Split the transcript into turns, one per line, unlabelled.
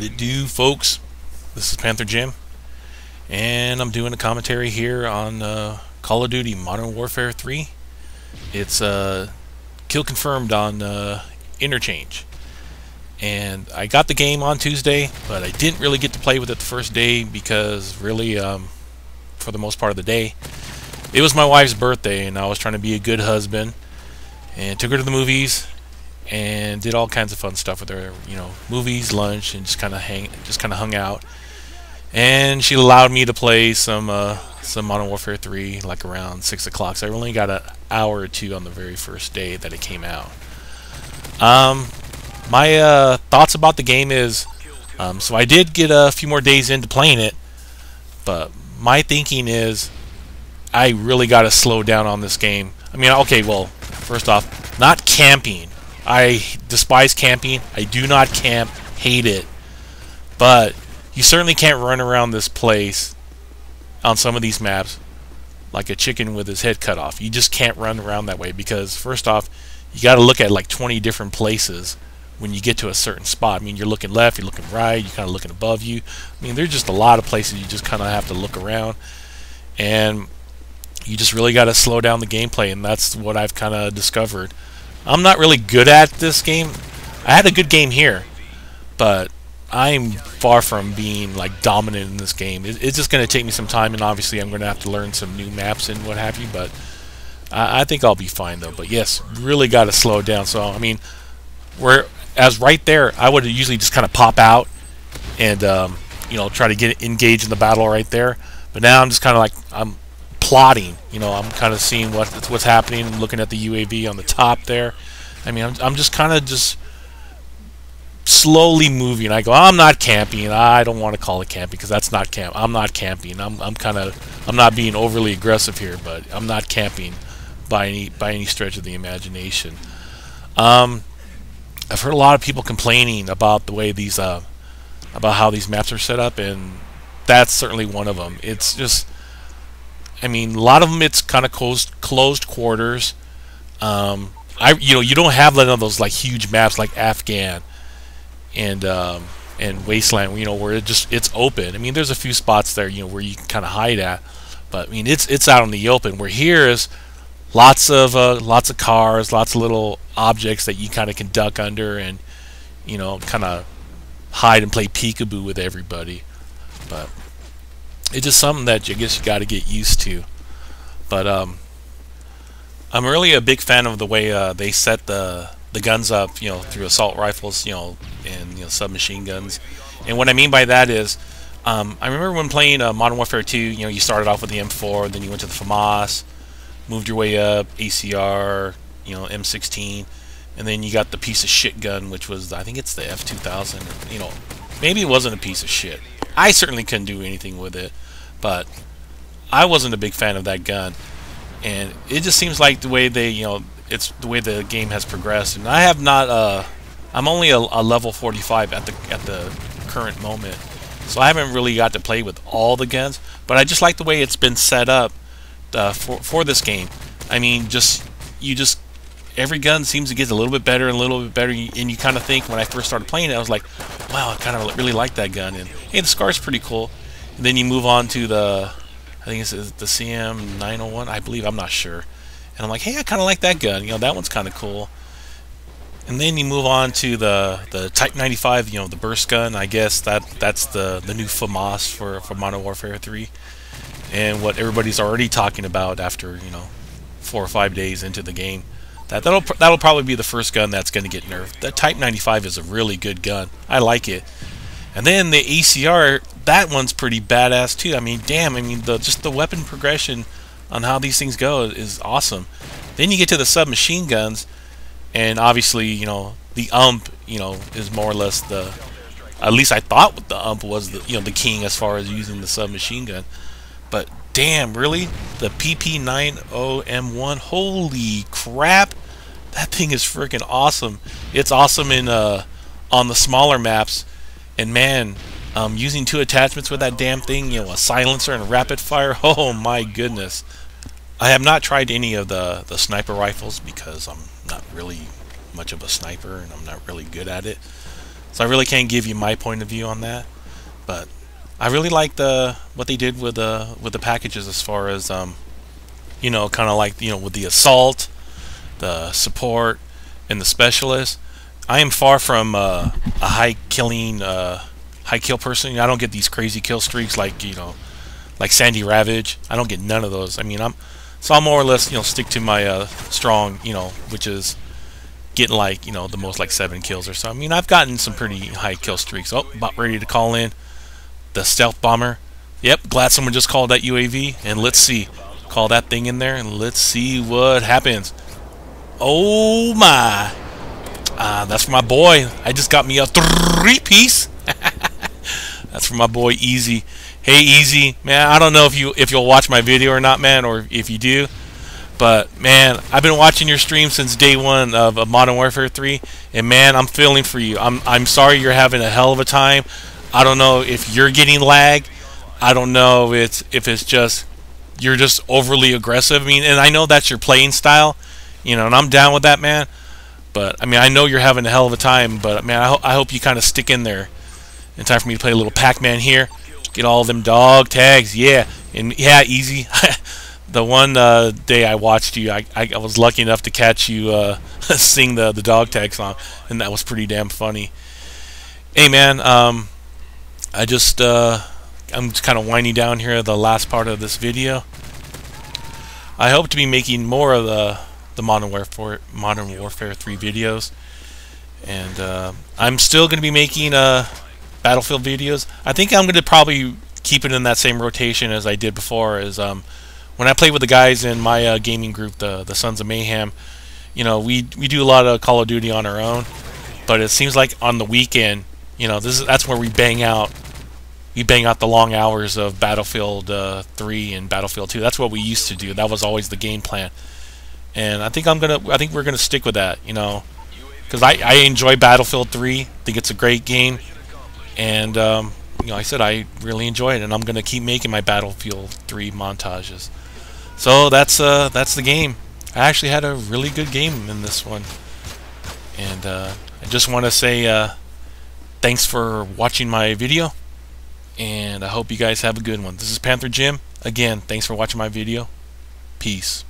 it do, folks? This is Panther Jim, and I'm doing a commentary here on Call of Duty Modern Warfare 3. It's kill confirmed on Interchange, and I got the game on Tuesday, but I didn't really get to play with it the first day because really, for the most part of the day, it was my wife's birthday, and I was trying to be a good husband and took her to the movies and did all kinds of fun stuff with her, movies, lunch, and just kind of hung out. And she allowed me to play some Modern Warfare 3 like around 6 o'clock. So I only got an hour or two on the very first day that it came out. My thoughts about the game is, so I did get a few more days into playing it, but my thinking is I really got to slow down on this game. I mean, okay, well, first off, not camping. I despise camping. I do not camp. Hate it. But you certainly can't run around this place on some of these maps like a chicken with his head cut off. You just can't run around that way because, first off, you got to look at like 20 different places when you get to a certain spot. I mean, you're looking left, you're looking right, you're kind of looking above you. I mean, there's just a lot of places you just kind of have to look around. And you just really got to slow down the gameplay, and that's what I've kind of discovered. I'm not really good at this game. I had a good game here, but I'm far from being like dominant in this game. It's just going to take me some time, and obviously I'm going to have to learn some new maps and what have you, but I think I'll be fine though. But yes, really got to slow down. So I mean, whereas right there, I would usually just kind of pop out and try to get engaged in the battle right there. But now I'm just kind of like I'm plotting. I'm kind of seeing what's happening. I'm looking at the UAV on the top there. I mean, I'm just kind of just slowly moving. I go, I'm not camping. I don't want to call it camping because that's not camp. I'm not camping. I'm not being overly aggressive here, but I'm not camping by any stretch of the imagination. I've heard a lot of people complaining about the way these about how these maps are set up, and that's certainly one of them. It's just, I mean, a lot of them it's kind of closed quarters. You don't have none of those like huge maps like Afghan and Wasteland, where it's open. I mean, there's a few spots there, where you can kind of hide at, but I mean, it's out in the open. Where here is lots of cars, lots of little objects that you kind of can duck under and kind of hide and play peekaboo with everybody. But it's just something that I guess you got to get used to. But I'm really a big fan of the way they set the guns up, through assault rifles, and submachine guns. And what I mean by that is, I remember when playing Modern Warfare 2, you started off with the M4, then you went to the FAMAS, moved your way up, ACR, M16, and then you got the piece of shit gun, which was, I think it's the F2000. Maybe it wasn't a piece of shit. I certainly couldn't do anything with it, but I wasn't a big fan of that gun. And it just seems like the way they, it's the way the game has progressed. And I have not, I'm only a level 45 at the current moment, so I haven't really got to play with all the guns. But I just like the way it's been set up for this game. I mean, every gun seems to get a little bit better and a little bit better. And you kind of think, when I first started playing it, I was like, wow, I kind of really like that gun. And hey, the Scar's pretty cool. And then you move on to I think it's the CM901, I believe, I'm not sure. And I'm like, hey, I kind of like that gun. That one's kind of cool. And then you move on to the Type 95, the burst gun. I guess that's the new FAMAS for Modern Warfare 3. And what everybody's already talking about after 4 or 5 days into the game, that'll probably be the first gun that's going to get nerfed. That Type 95 is a really good gun. I like it. And then the ACR, that one's pretty badass too. I mean, damn. I mean, just the weapon progression on how these things go is awesome. Then you get to the submachine guns, and obviously, the UMP, is more or less at least I thought the UMP was the king as far as using the submachine gun. But damn, really, the PP90M1, holy crap, that thing is freaking awesome. It's awesome on the smaller maps. And man, using 2 attachments with that damn thing, a silencer and rapid fire, oh my goodness. I have not tried any of the sniper rifles because I'm not really much of a sniper and I'm not really good at it. so I really can't give you my point of view on that. But I really like what they did with the packages as far as you know, kind of like, you know, with the assault, the support, and the specialist. I am far from a high kill person. I don't get these crazy kill streaks like, you know, like Sandy Ravage. I don't get none of those. I mean, I'll more or less, you know, stick to my strong, you know, which is getting like, you know, the most like 7 kills or so. I mean, I've gotten some pretty high kill streaks. Oh, about ready to call in the stealth bomber. Yep, glad someone just called that UAV. And let's see, call that thing in there and let's see what happens. Oh my! That's for my boy. I just got me a 3-piece. That's for my boy Easy. Hey Easy, man, I don't know if you'll watch my video or not, man, or if you do, but man, I've been watching your stream since day one of Modern Warfare 3, and man, I'm feeling for you. I'm sorry you're having a hell of a time. I don't know if you're getting lag. I don't know if it's just you're just overly aggressive. I mean, and I know that's your playing style, you know, and I'm down with that, man. But I mean, I know you're having a hell of a time, but man, I hope you kind of stick in there in time for me to play a little Pac-Man here. Get all them dog tags, yeah. And yeah, Easy. The one day I watched you, I was lucky enough to catch you sing the dog tag song, and that was pretty damn funny. Hey man, I'm just kind of winding down here the last part of this video. I hope to be making more of the Modern Warfare 3 videos, and I'm still going to be making Battlefield videos. I think I'm going to probably keep it in that same rotation as I did before. As when I play with the guys in my gaming group, the Sons of Mayhem, you know, we do a lot of Call of Duty on our own, but it seems like on the weekend, you know, that's where we bang out the long hours of Battlefield 3 and Battlefield 2. That's what we used to do. That was always the game plan. And I think we're gonna stick with that, you know, because I enjoy Battlefield 3. I think it's a great game, and you know, I said I really enjoy it, and I'm gonna keep making my Battlefield 3 montages. So that's the game. I actually had a really good game in this one, and I just want to say thanks for watching my video, and I hope you guys have a good one. This is Panther Jim. Again, thanks for watching my video. Peace.